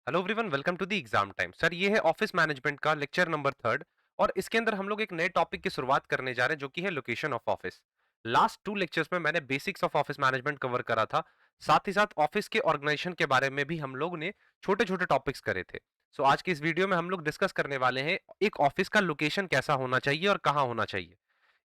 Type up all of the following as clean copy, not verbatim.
Hello everyone, welcome to the exam time. Sir, ये है office management का lecture number third. और इसके अंदर हम लोग एक नए टॉपिक की शुरुआत करने जा रहे हैं जो कि है location of office. Last to lectures में मैंने basics of office management cover करा था। साथ ही साथ ऑफिस के ऑर्गेनाइजेशन के बारे में भी हम लोग ने छोटे छोटे टॉपिक्स करे थे। सो आज की इस वीडियो में हम लोग डिस्कस करने वाले हैं एक ऑफिस का लोकेशन कैसा होना चाहिए और कहाँ होना चाहिए।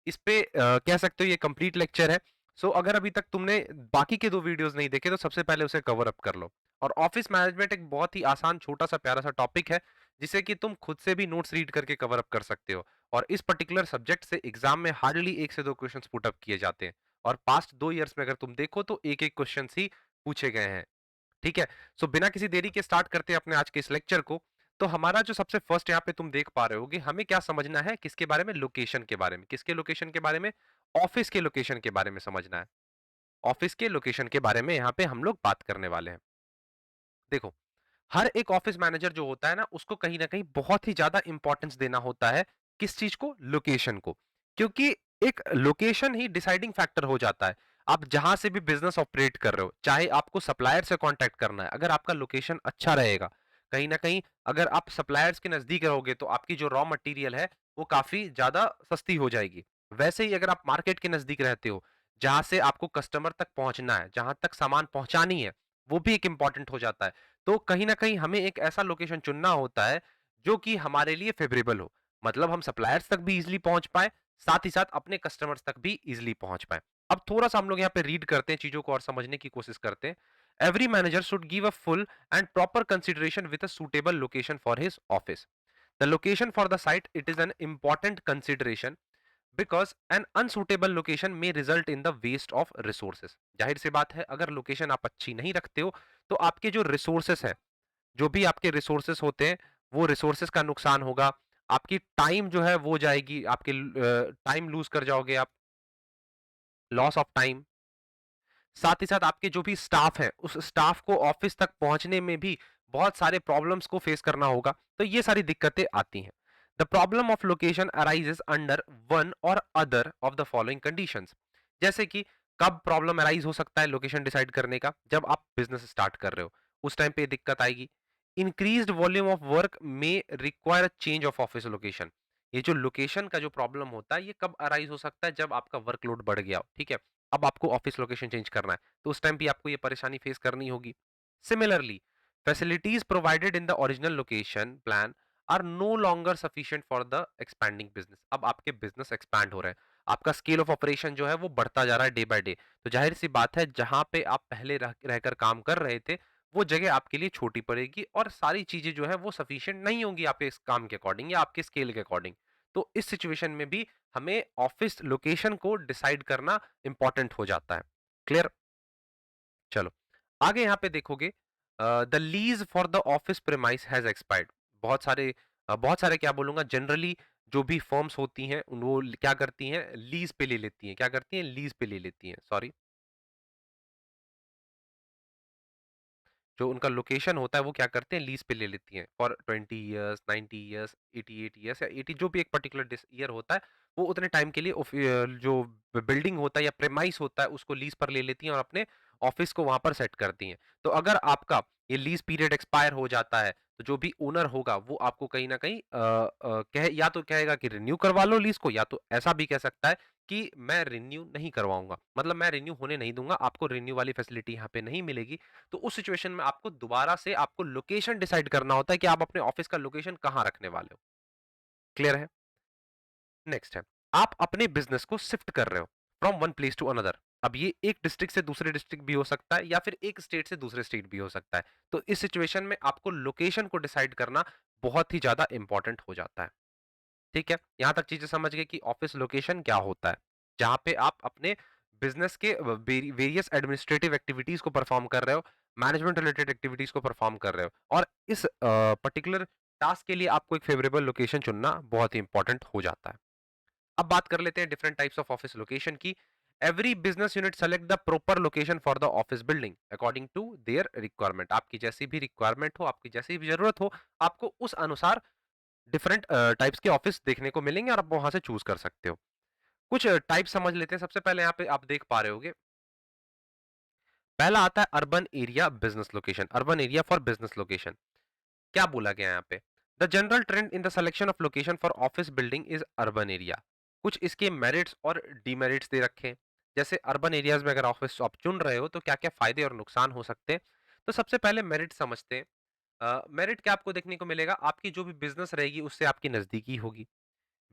इस पे कह सकते हो ये कंप्लीट लेक्चर है। सो अगर अभी तक तुमने बाकी के दो वीडियोस नहीं देखे तो सबसे पहले उसे कवर अप कर लो। और ऑफिस मैनेजमेंट एक बहुत ही आसान छोटा सा प्यारा सा टॉपिक है जिसे कि तुम खुद से भी नोट्स रीड करके कवर अप कर सकते हो। और इस पर्टिकुलर सब्जेक्ट से एग्जाम में हार्डली एक से दो क्वेश्चंस पुट अप किए जाते हैं। और पास्ट 2 इयर्स में अगर तुम देखो तो एक एक क्वेश्चन ही पूछे गए हैं। ठीक है। सो बिना किसी देरी के स्टार्ट करते हैं अपने आज के इस लेक्चर को। तो हमारा जो सबसे फर्स्ट यहाँ पे तुम देख पा रहे होगे, हमें क्या समझना है, किसके बारे में, लोकेशन के बारे में। किसके लोकेशन के बारे में? ऑफिस के लोकेशन के बारे में समझना है। ऑफिस के लोकेशन के बारे में यहाँ पे हम लोग बात करने वाले हैं। देखो, हर एक ऑफिस मैनेजर जो होता है ना, उसको कहीं ना कहीं बहुत ही ज्यादा इंपॉर्टेंस देना होता है। किस चीज को? लोकेशन को। क्योंकि एक लोकेशन ही डिसाइडिंग फैक्टर हो जाता है। आप जहां से भी बिजनेस ऑपरेट कर रहे हो, चाहे आपको सप्लायर से कांटेक्ट करना है, अगर आपका लोकेशन अच्छा रहेगा, कहीं ना कहीं अगर आप सप्लायर्स के नजदीक रहोगे तो आपकी जो रॉ मटेरियल है वो काफी ज्यादा सस्ती हो जाएगी। वैसे ही अगर आप मार्केट के नजदीक रहते हो, जहां से आपको कस्टमर तक पहुंचना है, जहां तक सामान पहुंचानी है, वो भी एक इंपॉर्टेंट हो जाता है। तो कहीं ना कहीं हमें एक ऐसा लोकेशन चुनना होता है जो कि हमारे लिए फेवरेबल हो। मतलब हम सप्लायर्स तक भी इजिली पहुंच पाए, साथ ही साथ अपने कस्टमर्स तक भी इजिली पहुंच पाए। अब थोड़ा सा हम लोग यहाँ पे रीड करते हैं, चीजों को और समझने की कोशिश करते हैं। Every manager should give a full and proper consideration with a suitable location for his office. The location for the site it is an important consideration because an unsuitable location may result in the waste of resources. जाहिर सी बात है, अगर location आप अच्छी नहीं रखते हो तो आपके जो रिसोर्सेस है, जो भी आपके रिसोर्सेस होते हैं, वो रिसोर्सेस का नुकसान होगा। आपकी टाइम जो है वो जाएगी, आपके टाइम लूज कर जाओगे आप, लॉस ऑफ टाइम। साथ ही साथ आपके जो भी स्टाफ है, उस स्टाफ को ऑफिस तक पहुंचने में भी बहुत सारे प्रॉब्लम्स को फेस करना होगा। तो ये सारी दिक्कतें आती हैं। The problem of location arises under one or other of the following conditions. जैसे कि कब प्रॉब्लम अराइज हो सकता है लोकेशन डिसाइड करने का? जब आप बिजनेस स्टार्ट कर रहे हो, उस टाइम पे दिक्कत आएगी। इंक्रीज्ड वॉल्यूम ऑफ वर्क में require change of office location. ये जो लोकेशन का जो प्रॉब्लम होता है, ये कब अराइज हो सकता है? जब आपका वर्कलोड बढ़ गया हो। ठीक है। अब आपको ऑफिस लोकेशन चेंज करना है तो उस टाइम भी आपको ये परेशानी फेस करनी होगी। Similarly, facilities provided in the original location plan are no longer sufficient for the expanding business. अब आपके बिजनेस एक्सपैंड हो रहे हैं, आपका स्केल ऑफ ऑपरेशन जो है वो बढ़ता जा रहा है डे बाय डे। तो जाहिर सी बात है, जहां पे आप पहले रहकर काम कर रहे थे, वो जगह आपके लिए छोटी पड़ेगी और सारी चीजें जो है वो सफिशिएंट नहीं होंगी आपके इस काम के अकॉर्डिंग या आपके स्केल के अकॉर्डिंग। तो इस सिचुएशन में भी हमें ऑफिस लोकेशन को डिसाइड करना इंपॉर्टेंट हो जाता है। क्लियर? चलो आगे यहाँ पे देखोगे, the lease for the office premise has expired. बहुत सारे क्या बोलूंगा, जनरली जो भी फर्म्स होती हैं वो क्या करती हैं, लीज पे ले लेती हैं। क्या करती हैं? लीज पे ले लेती हैं, सॉरी। जो उनका लोकेशन होता है वो क्या करते हैं, लीज पे ले लेती हैं फॉर 20 ईयर्स, 90 ईयर्स, 88 ईयर्स या 80, जो भी एक पर्टिकुलर ईयर होता है, वो उतने टाइम के लिए जो बिल्डिंग होता है या प्रेमाइस होता है उसको लीज पर ले लेती हैं और अपने ऑफिस को वहां पर सेट करती हैं। तो अगर आपका ये लीज पीरियड एक्सपायर हो जाता है तो जो भी ओनर होगा वो आपको कहीं ना कहीं या तो कहेगा कि रिन्यू करवा लो लीज को, या तो ऐसा भी कह सकता है कि मैं रिन्यू नहीं करवाऊंगा, मतलब मैं रिन्यू होने नहीं दूंगा, आपको रिन्यू वाली फैसिलिटी यहाँ पे नहीं मिलेगी। तो उस सिचुएशन में आपको दोबारा से आपको लोकेशन डिसाइड करना होता है कि आप अपने ऑफिस का लोकेशन कहां रखने वाले हो। क्लियर है? नेक्स्ट है, आप अपने बिजनेस को शिफ्ट कर रहे हो from one place to another. अब ये एक डिस्ट्रिक्ट से दूसरे डिस्ट्रिक्ट भी हो सकता है या फिर एक स्टेट से दूसरे स्टेट भी हो सकता है। तो इस सिचुएशन में आपको लोकेशन को डिसाइड करना बहुत ही ज्यादा इंपॉर्टेंट हो जाता है। ठीक है, यहां तक चीजें समझ गए कि ऑफिस लोकेशन क्या होता है, जहां पे आप अपने बिजनेस के वेरियस एडमिनिस्ट्रेटिव एक्टिविटीज को परफॉर्म कर रहे हो, मैनेजमेंट रिलेटेड एक्टिविटीज को परफॉर्म कर रहे हो। और इस पर्टिकुलर टास्क के लिए आपको एक फेवरेबल लोकेशन चुनना बहुत ही इंपॉर्टेंट हो जाता है। अब बात कर लेते हैं different types of office location की। Every business unit select the proper location for the office building according to their requirement. आपकी जैसी भी रिक्वायरमेंट हो, आपकी जैसी भी जरूरत हो, आपको उस अनुसार डिफरेंट टाइप्स के ऑफिस देखने को मिलेंगे और आप वहां से चूज कर सकते हो। कुछ टाइप समझ लेते हैं। सबसे पहले यहाँ पे आप देख पा रहे होगे, पहला आता है urban area business location, urban area for business location. क्या बोला गया है यहाँ पे? The general trend in the selection of location for office building is urban area. कुछ इसके मेरिट्स और डीमेरिट्स दे रखे हैं। जैसे अर्बन एरियाज में अगर ऑफिस आप चुन रहे हो तो क्या-क्या फायदे और नुकसान हो सकते हैं। तो सबसे पहले मेरिट समझते हैं। मेरिट क्या आपको देखने को मिलेगा, आपकी जो भी बिजनेस रहेगी उससे आपकी नजदीकी होगी।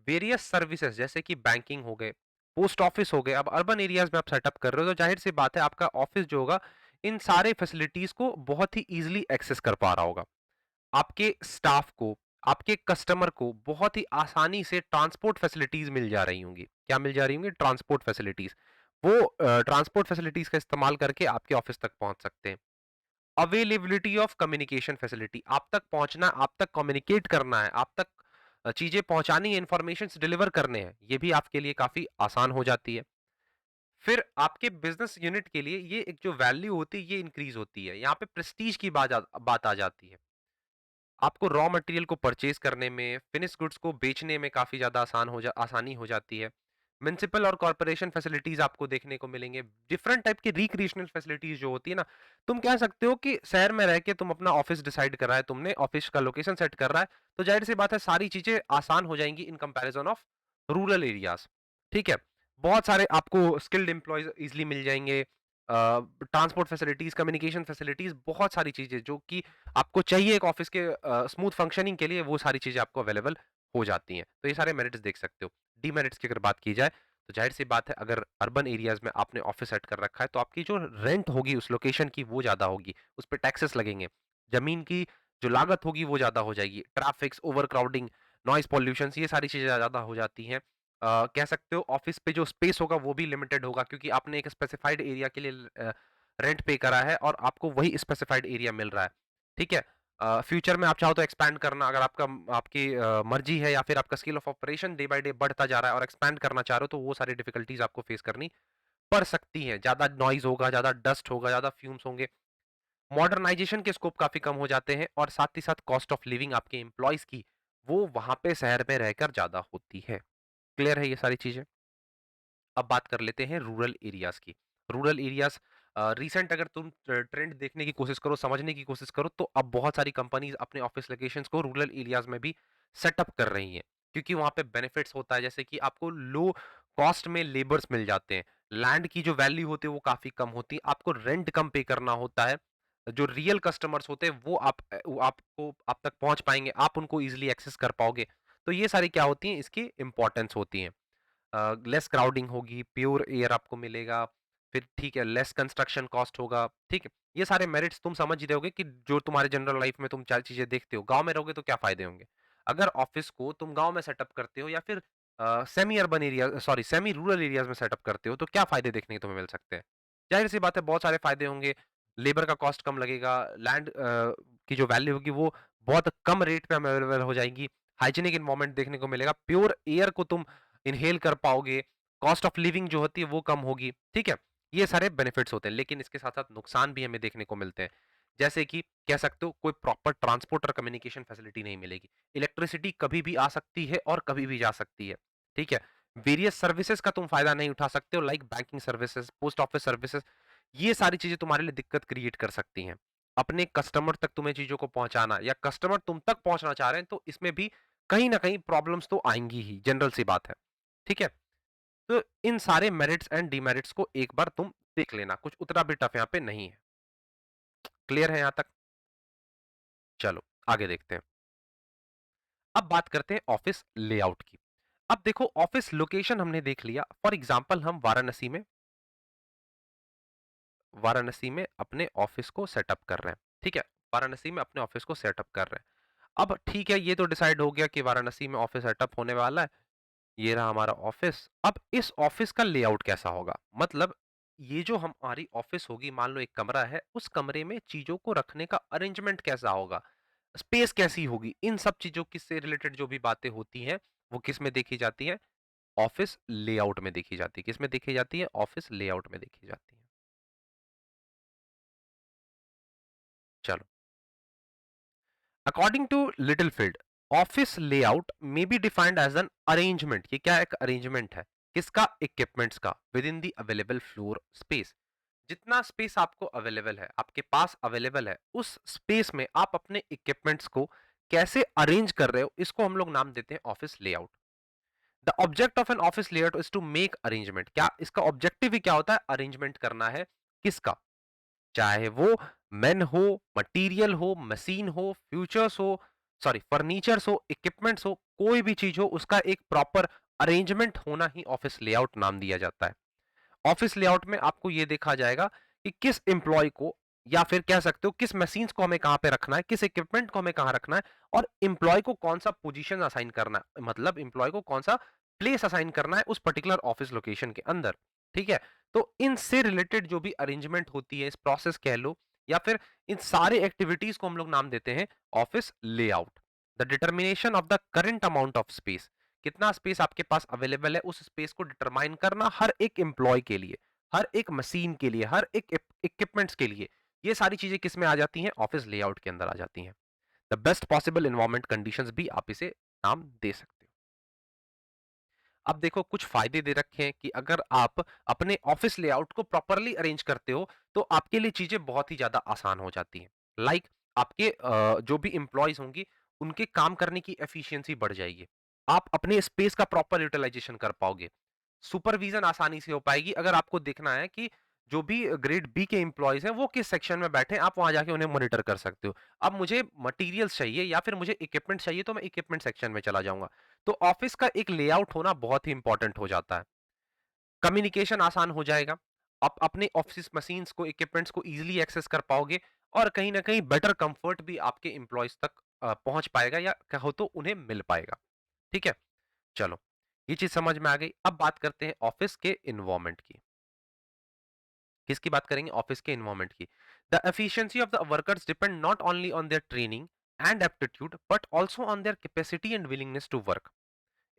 वेरियस सर्विसेज जैसे कि बैंकिंग हो गए, पोस्ट ऑफिस हो गए। अब अर्बन एरियाज में आप सेटअप कर रहे हो तो जाहिर सी बात है आपका ऑफिस जो होगा इन सारे फैसिलिटीज को बहुत ही इजीली एक्सेस कर पा रहा होगा। आपके स्टाफ को, आपके कस्टमर को बहुत ही आसानी से ट्रांसपोर्ट फैसिलिटीज मिल जा रही होंगी। क्या मिल जा रही होंगी? Transport facilities. वो ट्रांसपोर्ट फैसिलिटीज का इस्तेमाल करके आपके ऑफिस तक पहुंच सकते हैं। अवेलेबिलिटी ऑफ कम्युनिकेशन फैसिलिटी, आप तक पहुंचना, आप तक कम्युनिकेट करना है, आप तक चीजें पहुंचानी है, इंफॉर्मेशन डिलीवर करने हैं, ये भी आपके लिए काफी आसान हो जाती है। फिर आपके बिजनेस यूनिट के लिए ये एक जो वैल्यू होती है ये इंक्रीज होती है। यहाँ पे प्रेस्टीज की बात आ जाती है। आपको रॉ मटेरियल को परचेज करने में, फिनिश गुड्स को बेचने में काफ़ी ज़्यादा आसानी हो जाती है। म्युनिसिपल और कॉर्पोरेशन फैसिलिटीज़ आपको देखने को मिलेंगे। डिफरेंट टाइप की रिक्रिएशनल फैसिलिटीज़ जो होती है ना, तुम कह सकते हो कि शहर में रह के तुम अपना ऑफिस डिसाइड कर रहा है, तुमने ऑफिस का लोकेशन सेट कर रहा है, तो ज़ाहिर-सी बात है सारी चीज़ें आसान हो जाएँगी in comparison of rural areas. ठीक है? बहुत सारे आपको स्किल्ड एम्प्लॉइज़ ईज़िली मिल जाएँगे। ट्रांसपोर्ट फैसिलिटीज़, कम्युनिकेशन फैसिलिटीज़, बहुत सारी चीज़ें जो कि आपको चाहिए एक ऑफिस के स्मूथ फंक्शनिंग के लिए, वो सारी चीजें आपको अवेलेबल हो जाती हैं। तो ये सारे मेरिट्स देख सकते हो। डीमेरिट्स की अगर बात की जाए तो जाहिर सी बात है अगर अर्बन एरियाज में आपने ऑफिस सेट कर रखा है तो आपकी जो रेंट होगी उस लोकेशन की वो ज्यादा होगी, उस पर टैक्सेस लगेंगे, जमीन की जो लागत होगी वो ज्यादा हो जाएगी, traffic, over crowding, noise pollution, ये सारी चीजें ज्यादा हो जाती हैं। कह सकते हो ऑफिस पे जो स्पेस होगा वो भी लिमिटेड होगा क्योंकि आपने एक स्पेसिफाइड एरिया के लिए रेंट पे करा है और आपको वही स्पेसिफाइड एरिया मिल रहा है। ठीक है? फ्यूचर में आप चाहो तो एक्सपैंड करना, अगर आपकी मर्जी है या फिर आपका scale of operation day by day बढ़ता जा रहा है और एक्सपैंड करना चाह रहे हो तो वो सारी डिफिकल्टीज आपको फेस करनी पड़ सकती हैं। ज्यादा नॉइज होगा, ज्यादा डस्ट होगा, ज्यादा फ्यूम्स होंगे, मॉडर्नाइजेशन के स्कोप काफी कम हो जाते हैं और साथ ही साथ कॉस्ट ऑफ लिविंग आपके एम्प्लॉयज की वो वहां पे शहर में रहकर ज्यादा होती है। क्लियर है ये सारी चीजें? अब बात कर लेते हैं रूरल एरियाज की। रूरल एरियाज रिसेंट अगर तुम ट्रेंड देखने की कोशिश करो, समझने की कोशिश करो, तो अब बहुत सारी कंपनीज अपने ऑफिस लोकेशंस को रूरल एरियाज में भी सेटअप कर रही हैं क्योंकि वहां पे बेनिफिट्स होता है, जैसे कि आपको लो कॉस्ट में लेबर्स मिल जाते हैं, लैंड की जो वैल्यू होती है वो काफी कम होती है, आपको रेंट कम पे करना होता है, जो रियल कस्टमर्स होते हैं वो आपको आप तक पहुंच पाएंगे, आप उनको इजिली एक्सेस कर पाओगे। तो ये सारी क्या होती हैं, इसकी इंपॉर्टेंस होती है। लेस क्राउडिंग होगी, प्योर एयर आपको मिलेगा, फिर ठीक है, लेस कंस्ट्रक्शन कॉस्ट होगा, ठीक है। ये सारे मेरिट्स तुम समझ ही रहे होगे कि जो तुम्हारे जनरल लाइफ में तुम 4 चीज़ें देखते हो। गाँव में रहोगे तो क्या फ़ायदे होंगे? अगर ऑफ़िस को तुम गाँव में सेटअप करते हो या फिर semi urban area sorry semi rural areas में सेटअप करते हो, तो क्या फ़ायदे देखने को तुम्हें मिल सकते हैं? ज़ाहिर-सी बात है बहुत सारे फ़ायदे होंगे, लेबर का कॉस्ट कम लगेगा, लैंड की जो वैल्यू होगी वो बहुत कम रेट पे अवेलेबल हो जाएगी, हाइजीनिक एनवायरनमेंट देखने को मिलेगा, प्योर एयर को तुम इन्हेल कर पाओगे, कॉस्ट ऑफ लिविंग जो होती है वो कम होगी, ठीक है? ये सारे बेनिफिट्स होते हैं, लेकिन इसके साथ-साथ नुकसान भी हमें देखने को मिलते हैं। जैसे कि कह सकते हो कोई प्रॉपर ट्रांसपोर्ट और कम्युनिकेशन फैसिलिटी नहीं मिलेगी। इलेक्ट्रिसिटी कभी भी आ सकती है और कभी भी जा सकती है, ठीक है? वेरियस सर्विसेज़ का तुम फ़ायदा नहीं उठा सकते हो like banking services, post office services, ये सारी चीज़ें तुम्हारे लिए दिक्कत क्रिएट कर सकती हैं। अपने कस्टमर तक तुम्हें चीज़ों को पहुँचाना या कस्टमर तुम तक पहुँचना चाह रहे हैं, तो इसमें भी कहीं न कहीं प्रॉब्लम्स तो आएँगी ही, जनरल सी बात है। ठीक है? तो इन सारे मेरिट्स एंड डिमेरिट्स को एक बार तुम देख लेना, कुछ उतना भी टफ यहाँ पे नहीं है। क्लियर है यहाँ तक? चलो, आगे देखते हैं। अब बात करते हैं ऑफिस लेआउट की। अब देखो ऑफिस लोकेशन हमने देख लिया, फॉर एग्जांपल हम वाराणसी में अपने ऑफिस को सेटअप कर रहे हैं, ठीक है? वाराणसी में अपने ऑफिस को सेटअप कर रहे हैं। अब ठीक है, ये तो डिसाइड हो गया कि वाराणसी में ऑफिस सेटअप होने वाला है। ये रहा हमारा ऑफिस। अब इस ऑफिस का लेआउट कैसा होगा? मतलब ये जो हमारी ऑफिस होगी, मान लो एक कमरा है, उस कमरे में चीज़ों को रखने का अरेंजमेंट कैसा होगा? स्पेस कैसी होगी? इन सब चीज़ों की से रिलेटेड जो भी बातें होती हैं, वो किसमें देखी जाती हैं? ऑफिस लेआउट में देखी जाती है। किसमें देखी जाती है? ऑफिस लेआउट में देखी जाती है। चलो, according to Littlefield, office layout may be defined as an arrangement. ये क्या एक अरेंजमेंट है? किसका? इक्विपमेंट्स का within the available floor space, जितना स्पेस आपको अवेलेबल है, आपके पास अवेलेबल है, उस स्पेस में आप अपने इक्विपमेंट्स को कैसे अरेंज कर रहे हो, इसको हम लोग नाम देते हैं office layout. The object of an office layout is to make arrangement. क्या इसका ऑब्जेक्टिव ही क्या होता है? अरेंजमेंट करना है। किसका? चाहे वो मेन हो, मटेरियल हो, मशीन हो, फ्यूचर्स हो, सॉरी फर्नीचर्स हो, इक्विपमेंट्स हो, कोई भी चीज हो, उसका एक प्रॉपर अरेंजमेंट होना ही ऑफिस लेआउट नाम दिया जाता है। ऑफिस लेआउट में आपको यह देखा जाएगा कि किस एम्प्लॉय को, या फिर कह सकते हो किस मशीन्स को हमें कहां पे रखना है, किस इक्विपमेंट को हमें कहां रखना है, और एम्प्लॉय को कौन सा पोजीशन असाइन करना है, मतलब एम्प्लॉय को कौन सा प्लेस असाइन करना है उस पर्टिकुलर ऑफिस लोकेशन के अंदर। ठीक है? तो इनसे रिलेटेड जो भी अरेंजमेंट होती है, इस प्रोसेस कह लो, या फिर इन सारे एक्टिविटीज को हम लोग नाम देते हैं office layout. The determination of the current amount of space, कितना स्पेस आपके पास अवेलेबल है, उस स्पेस को डिटरमाइन करना हर एक एम्प्लॉय के लिए, हर एक मशीन के लिए, हर एक इक्विपमेंट्स के लिए। ये सारी चीजें किस में आ जाती हैं? ऑफिस लेआउट के अंदर आ जाती हैं। The best possible environment conditions भी आप इसे नाम दे सकते हो। अब देखो, कुछ फायदे दे रखे हैं कि अगर आप अपने ऑफिस लेआउट को प्रॉपरली अरेंज करते हो, तो आपके लिए चीजें बहुत ही ज्यादा आसान हो जाती हैं। लाइक आपके जो भी एम्प्लॉयज होंगी, उनके काम करने की एफिशिएंसी बढ़ जाएगी। आप अपने स्पेस का प्रॉपर यूटिलाइजेशन कर पाओगे। सुपरविजन आसानी से हो पाएगी। अगर आपको देखना है कि जो भी ग्रेड बी के एम्प्लॉयज हैं वो किस सेक्शन में बैठे हैं, आप वहां जाके उन्हें मॉनिटर कर सकते हो। अब मुझे मटेरियल्स चाहिए या फिर मुझे इक्विपमेंट चाहिए, तो मैं इक्विपमेंट सेक्शन में चला जाऊंगा। तो ऑफिस का एक लेआउट होना बहुत ही इंपॉर्टेंट हो जाता है। कम्युनिकेशन आसान हो जाएगा। आप अपने ऑफिस मशीन्स को, इक्विपमेंट्स को इजीली एक्सेस कर पाओगे, और कहीं ना कहीं बेटर कंफर्ट भी आपके एम्प्लॉयज तक पहुंच पाएगा, या कहो तो उन्हें मिल पाएगा। ठीक है? चलो, ये चीज समझ में आ गई। अब बात करते हैं ऑफिस के इन्वायरमेंट की। किसकी बात करेंगे? ऑफिस के इन्वायरमेंट की। The efficiency of the workers depend not only on their training and aptitude, but also on their capacity and willingness to work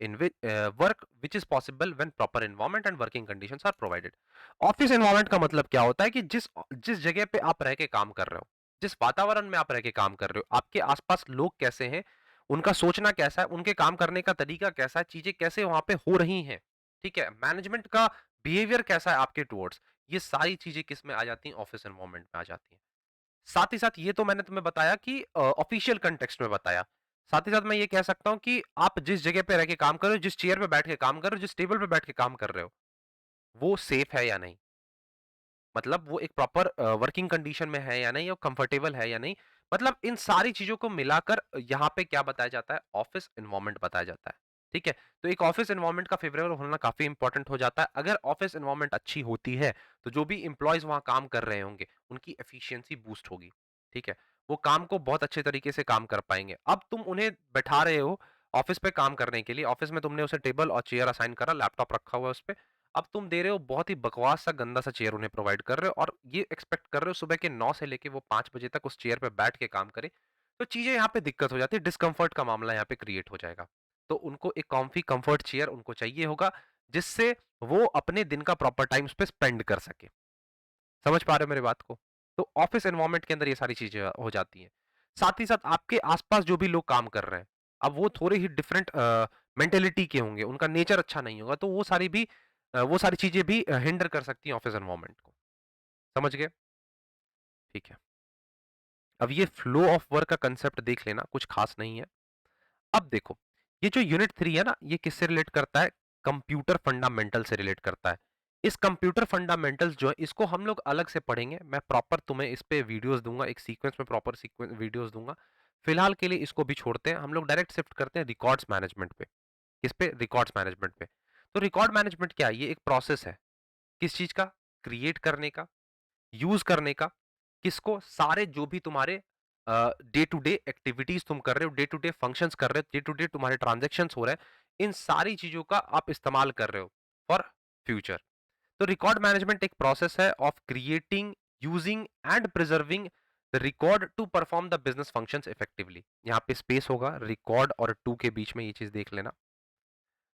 in which work which is possible when proper environment and working conditions are provided। Office environment का मतलब क्या होता है कि जिस जिस जगह पे आप रह के काम कर रहे हो, जिस वातावरण में आप रह के काम कर रहे हो, आपके आसपास लोग कैसे हैं, उनका सोचना कैसा है, उनके काम करने का तरीका कैसा है, चीजें कैसे वहां पे हो रही हैं, ठीक है, मैनेजमेंट का बिहेवियर कैसा है आपके टुवर्ड्स, ये सारी चीजें किस में आ जाती हैं? ऑफिस एनवायरनमेंट में आ जाती हैं। साथ ही साथ ये तो मैंने तुम्हें बताया कि ऑफिशियल कंटेक्स्ट में बताया। साथ ही साथ मैं ये कह सकता हूँ कि आप जिस जगह पे रह के काम कर रहे हो, जिस चेयर पे बैठ के काम कर रहे हो, जिस टेबल पे बैठ के काम कर रहे हो, वो सेफ है या नहीं? मतलब वो एक प्रॉपर वर्किंग कंडीशन में है या नहीं, और कंफर्टेबल है या नहीं? मतलब इन सारी चीजों को मिलाकर यहाँ पे क्या बताया जाता है? ऑफिस एनवायरनमेंट बताया जाता है। ठीक है? तो एक ऑफिस एनवायरनमेंट का फेवरेबल होना काफी इंपॉर्टेंट हो जाता है। अगर ऑफिस एनवायरनमेंट अच्छी होती है, तो जो भी एम्प्लॉयज वहां काम कर रहे होंगे, उनकी एफिशिएंसी बूस्ट होगी। ठीक है? वो काम को बहुत अच्छे तरीके से काम कर पाएंगे। अब तुम उन्हें बैठा रहे हो ऑफिस पे काम करने के लिए, ऑफिस में तुमने उसे टेबल और चेयर असाइन करा, लैपटॉप रखा हुआ है उस पे। अब तुम दे रहे हो बहुत ही बकवास सा गंदा सा चेयर उन्हें प्रोवाइड कर रहे हो, और ये एक्सपेक्ट कर रहे हो सुबह के 9 से लेके वो 5 बजे तक उस चेयर पे बैठ के काम करे। तो चीजें यहाँ पे दिक्कत हो जाती है, डिस्कम्फर्ट का मामला यहाँ पे क्रिएट हो जाएगा। तो उनको एक कॉम्फी कंफर्ट चेयर उनको चाहिए होगा, जिससे वो अपने दिन का प्रॉपर टाइम उस पे स्पेंड कर सके। समझ पा रहे हो मेरी बात को? तो ऑफिस एनवायरनमेंट के अंदर ये सारी चीजें हो जाती हैं। साथ ही साथ आपके आसपास जो भी लोग काम कर रहे हैं, अब वो थोड़े ही डिफरेंट मेंटेलिटी के होंगे, उनका नेचर अच्छा नहीं होगा, तो वो सारी चीजें भी हिंडर कर सकती हैं ऑफिस एनवायरनमेंट को। समझ गए? ठीक है। अब ये फ्लो ऑफ वर्क का कंसेप्ट देख लेना, कुछ खास नहीं है। अब देखो, ये जो यूनिट 3 है ना, ये किससे रिलेट करता है? कंप्यूटर फंडामेंटल से रिलेट करता है। इस कंप्यूटर फंडामेंटल्स जो है, इसको हम लोग अलग से पढ़ेंगे। मैं प्रॉपर तुम्हें इस पे वीडियोस दूंगा, एक सीक्वेंस में प्रॉपर सीक्वेंस वीडियोस दूंगा। फिलहाल के लिए इसको भी छोड़ते हैं, हम लोग डायरेक्ट शिफ्ट करते हैं रिकॉर्ड्स मैनेजमेंट पे। किस पे? रिकॉर्ड्स मैनेजमेंट पे। तो रिकॉर्ड मैनेजमेंट क्या है? ये एक प्रोसेस है। किस चीज का? क्रिएट करने का, यूज करने का। किसको? सारे जो भी तुम्हारे डे टू डे एक्टिविटीज तुम कर रहे हो, डे टू डे फंक्शंस कर रहे हो, डे टू डे तुम्हारे ट्रांजेक्शन्स हो रहे हैं, इन सारी चीजों का आप इस्तेमाल कर रहे हो फॉर फ्यूचर। तो रिकॉर्ड मैनेजमेंट एक प्रोसेस है of creating, using and preserving the record to perform the business functions effectively. यहाँ पे स्पेस होगा, रिकॉर्ड और टू के बीच में, ये चीज देख लेना।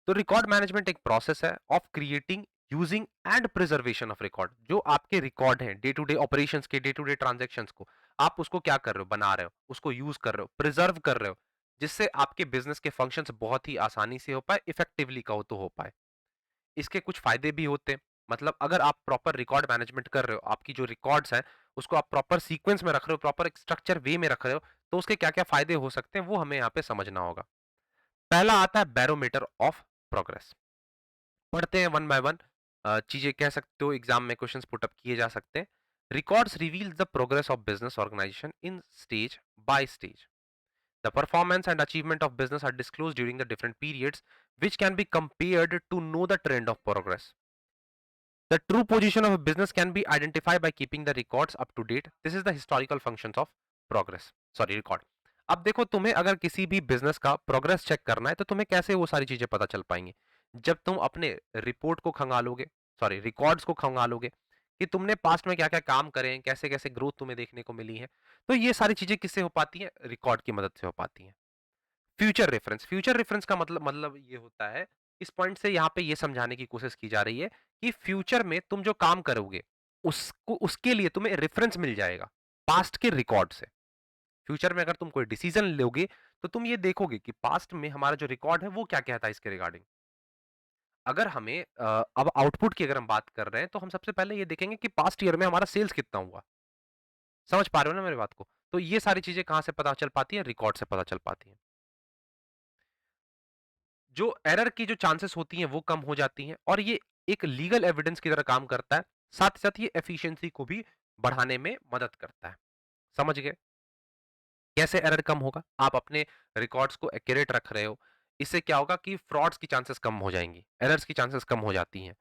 तो रिकॉर्ड मैनेजमेंट एक प्रोसेस है of creating, using and preservation of record. जो आपके रिकॉर्ड हैं डे टू डे ऑपरेशंस के, डे टू डे ट्रांजेक्शन्स को, आप उसको क्या कर रहे हो? बना रहे हो, उसको यूज कर रहे हो, प्रिजर्व कर रहे हो, जिससे आपके बिजनेस के फंक्शंस बहुत ही आसानी से हो पाए, इफेक्टिवली कहो तो हो पाए। इसके कुछ फायदे भी होते हैं। मतलब अगर आप प्रॉपर रिकॉर्ड मैनेजमेंट कर रहे हो, आपकी जो रिकॉर्ड्स हैं, उसको आप प्रॉपर सीक्वेंस में रख रहे हो, प्रॉपर एक स्ट्रक्चर वे में रख रहे हो, तो उसके क्या-क्या फायदे हो सकते हैं, वो हमें यहाँ पे समझना होगा। पहला आता है बैरोमीटर ऑफ प्रोग्रेस। पढ़ते हैं वन बाय वन। चीजें कह सकते हो, एग्जाम में क्वेश्चंस पुट अप किए जा सकते हैं। Records reveal the progress of business organisation in stage by stage. The performance and achievement of business are disclosed during the different periods, which can be compared to know the trend of progress. The true position of a business can be identified by keeping the records up to date. This is the historical functions of progress. Sorry, record. अब देखो, तुम्हें अगर किसी भी business का progress check करना है तो तुम्हें कैसे वो सारी चीजें पता चल पाएंगी? जब तुम अपने रिपोर्ट को खंगालोगे, सॉरी रिकॉर्ड्स को खंगालोगे कि तुमने पास्ट में क्या क्या काम करे हैं, कैसे कैसे ग्रोथ तुम्हें देखने को मिली है। तो ये सारी चीजें किससे हो पाती हैं? रिकॉर्ड की मदद से हो पाती हैं। फ्यूचर रेफरेंस का मतलब ये होता है, इस पॉइंट से यहाँ पे ये समझाने की कोशिश की जा रही है कि फ्यूचर में तुम जो काम करोगे, उसको उसके लिए तुम्हें रेफरेंस मिल जाएगा पास्ट के रिकॉर्ड से। फ्यूचर में अगर तुम कोई डिसीजन लोगे, तो तुम ये देखोगे कि पास्ट में हमारा जो रिकॉर्ड है वो क्या कहता है इसके रिगार्डिंग। अगर हमें अब आउटपुट की अगर हम बात कर रहे हैं, तो हम सबसे पहले ये देखेंगे कि पास्ट ईयर में हमारा सेल्स कितना हुआ। समझ पा रहे हो ना मेरी बात को? तो ये सारी चीजें कहां से पता चल पाती है? रिकॉर्ड से पता चल पाती है। जो एरर की जो चांसेस होती हैं वो कम हो जाती हैं, और ये एक लीगल एविडेंस की तरह काम करता है। साथ ही साथ ये एफिशिएंसी को भी बढ़ाने में मदद करता है। समझ गए? कैसे एरर कम होगा? आप अपने रिकॉर्ड्स को एक्यूरेट रख रहे हो, इससे क्या होगा कि फ्रॉड्स की चांसेस कम हो जाएंगी, एरर्स की चांसेस कम हो जाती हैं,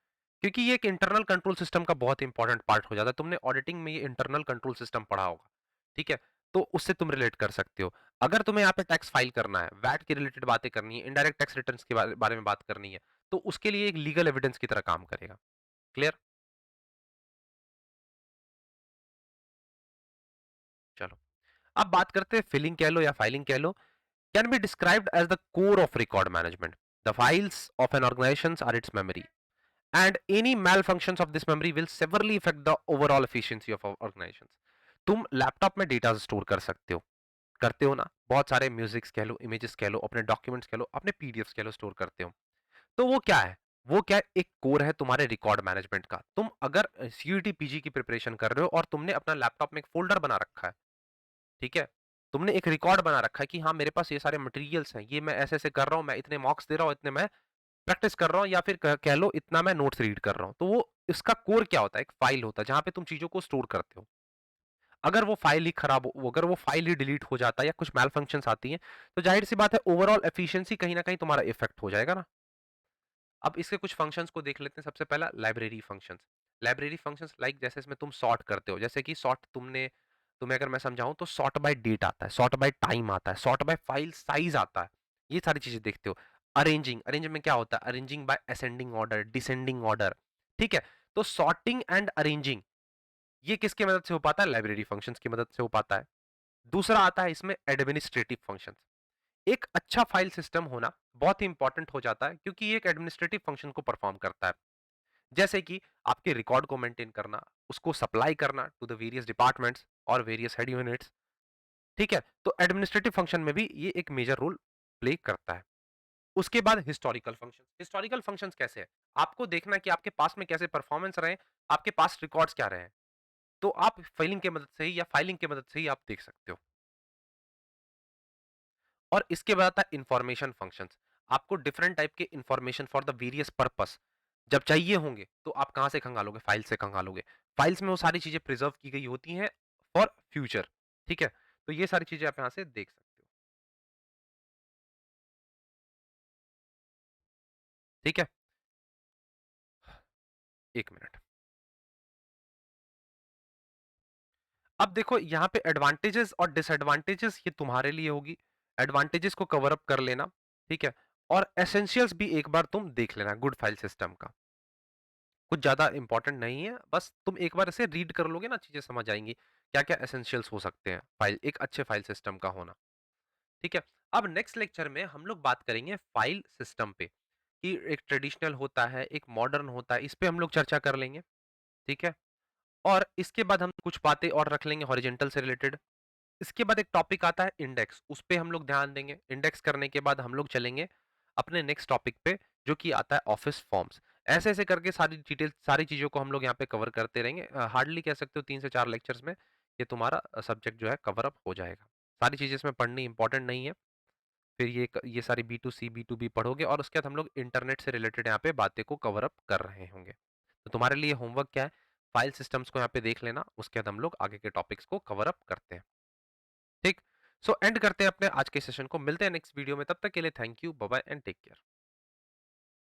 क्योंकि ये एक इंटरनल कंट्रोल सिस्टम का बहुत इंपॉर्टेंट पार्ट हो जाता है। तुमने ऑडिटिंग में ये इंटरनल कंट्रोल सिस्टम पढ़ा होगा, ठीक है? तो उससे तुम रिलेट कर सकते हो। अगर तुम्हें यहाँ पे टैक्स फाइल करना है, वैट के रिलेटेड बातें करनी है, इनडायरेक्ट टैक्स रिटर्न्स के बारे में बात करनी है, तो उसके लिए एक लीगल एविडेंस की तरह काम करेगा। क्लियर? चलो, अब बात करते हैं फिलिंग कह लो या फाइलिंग कह लो, can be described as the core of record management. The files of an organization are its memory, and any malfunctions of this memory will severely affect the overall efficiency of our organizations. तुम laptop में data store कर सकते हो, करते हो ना? बहुत सारे म्यूजिक्स कह लो, इमेजेस कह लो, अपने डॉक्यूमेंट्स कह लो, अपने पीडीएफ्स कह लो, स्टोर करते हो। तो वो क्या है? वो क्या है? एक कोर है तुम्हारे रिकॉर्ड मैनेजमेंट का। तुम अगर सीयूटी पीजी की प्रिपरेशन कर रहे हो और तुमने अपना लैपटॉप में एक फोल्डर बना रखा है, ठीक है? तुमने एक रिकॉर्ड बना रखा है कि हाँ, मेरे पास ये सारे मटेरियल्स हैं, ये मैं ऐसे-ऐसे कर रहा हूँ, मैं इतने मॉक्स दे रहा हूँ, इतने मैं प्रैक्टिस कर रहा हूँ, या फिर कह कह लो इतना मैं नोट्स रीड कर रहा हूँ। तो वो इसका कोर क्या होता है? एक फाइल होता है जहाँ पे तुम चीज़ों को स्टोर करते हो। अगर वो फाइल ही खराब हो, अगर वो फाइल ही डिलीट हो जाता है या कुछ मैल फंक्शंस आती हैं, तो ज़ाहिर-सी बात है ओवरऑल एफिशिएंसी कहीं न कहीं तुम्हारा इफेक्ट हो जाएगा ना। अब इसके कुछ फंक्शंस को देख लेते हैं। सबसे पहला library functions. Library functions like जैसे इसमें तुम सॉर्ट करते हो, जैसे कि सॉर्ट तुम्हें अगर मैं समझाऊँ तो सॉर्ट बाय डेट आता है, सॉर्ट बाय टाइम आता है, सॉर्ट बाय फाइल साइज़ आता है। ये सारी चीज़ें देखते हो। अरेंजिंग में क्या होता है? Arranging by ascending order, descending order, ठीक है? तो सॉर्टिंग एंड अरेंजिंग ये किसकी मदद से हो पाता है? लाइब्रेरी फंक्शंस की मदद से हो पाता है। दूसरा आता है इसमें एडमिनिस्ट्रेटिव फंक्शंस। एक अच्छा फाइल सिस्टम होना बहुत ही इंपॉर्टेंट हो जाता है, क्योंकि ये एक एडमिनिस्ट्रेटिव फंक्शन को परफॉर्म करता है। जैसे कि आपके रिकॉर्ड को मेंटेन करना, उसको सप्लाई करना टू द वेरियस डिपार्टमेंट्स और वेरियस हेड यूनिट्स, ठीक है? तो एडमिनिस्ट्रेटिव फंक्शन में भी ये एक मेजर रोल प्ले करता है। उसके बाद हिस्टोरिकल फंक्शंस। हिस्टोरिकल फंक्शंस कैसे है? आपको देखना है कि आपके पास में कैसे परफॉर्मेंस रहे हैं, आपके पास रिकॉर्ड्स क्या रहे हैं। तो आप फाइलिंग की मदद से ही या फाइलिंग की मदद से ही आप देख सकते हो। और इसके बाद आता है इंफॉर्मेशन फंक्शंस। आपको डिफरेंट टाइप के information for the various purpose जब चाहिए होंगे, तो आप कहां से खंगालोगे? फाइल से खंगालोगे। फाइल्स में वो सारी चीजें प्रिजर्व की गई होती हैं फॉर फ्यूचर, ठीक है? तो ये सारी चीजें आप यहां से देख सकते हो, ठीक है? एक मिनट। अब देखो यहाँ पे एडवांटेजेस और डिसएडवांटेजेस ये तुम्हारे लिए होगी। एडवांटेजेस को कवर अप कर लेना, ठीक है? और एसेंशियल्स भी एक बार तुम देख लेना गुड फाइल सिस्टम का। कुछ ज़्यादा इम्पोर्टेंट नहीं है, बस तुम एक बार इसे रीड कर लोगे ना, चीज़ें समझ आएँगी, क्या-क्या एसेंशियल्स हो सकते हैं फाइल एक अच्छे फाइल सिस्टम का होना, ठीक है? अब नेक्स्ट लेक्चर में हम लोग बात करेंगे फाइल सिस्टम पे, कि एक ट्रेडिशनल होता है, एक मॉडर्न होता है, इस पे हम लोग चर्चा कर लेंगे, ठीक है? और इसके बाद हम कुछ बातें और रख लेंगे हॉरिजॉन्टल से रिलेटेड। इसके बाद एक टॉपिक आता है इंडेक्स, उस पे हम लोग ध्यान देंगे। इंडेक्स करने के बाद हम लोग चलेंगे अपने नेक्स्ट टॉपिक पे, जो कि आता है ऑफिस फॉर्म्स। ऐसे-ऐसे करके सारी डिटेल सारी चीज़ों को हम लोग यहाँ पे कवर करते रहेंगे। हार्डली कह सकते हो 3 से 4 लेक्चर्स में ये तुम्हारा सब्जेक्ट जो है कवर अप हो जाएगा। सारी चीज़ें इसमें पढ़नी इम्पोर्टेंट नहीं है। फिर ये सारी बी2सी, बी2बी पढ़ोगे और उसके बाद हम लोग इंटरनेट से रिलेटेड यहाँ पे बातें को कवर अप कर रहे होंगे। तो तुम्हारे लिए होमवर्क क्या है? फाइल सिस्टम्स को यहाँ पे देख लेना, उसके बाद हम लोग आगे के टॉपिक्स को कवर अप करते हैं। ठीक? सो एंड करते हैं अपने आज के सेशन को। मिलते हैं नेक्स्ट वीडियो में, तब तक के लिए thank you, bye bye and take care.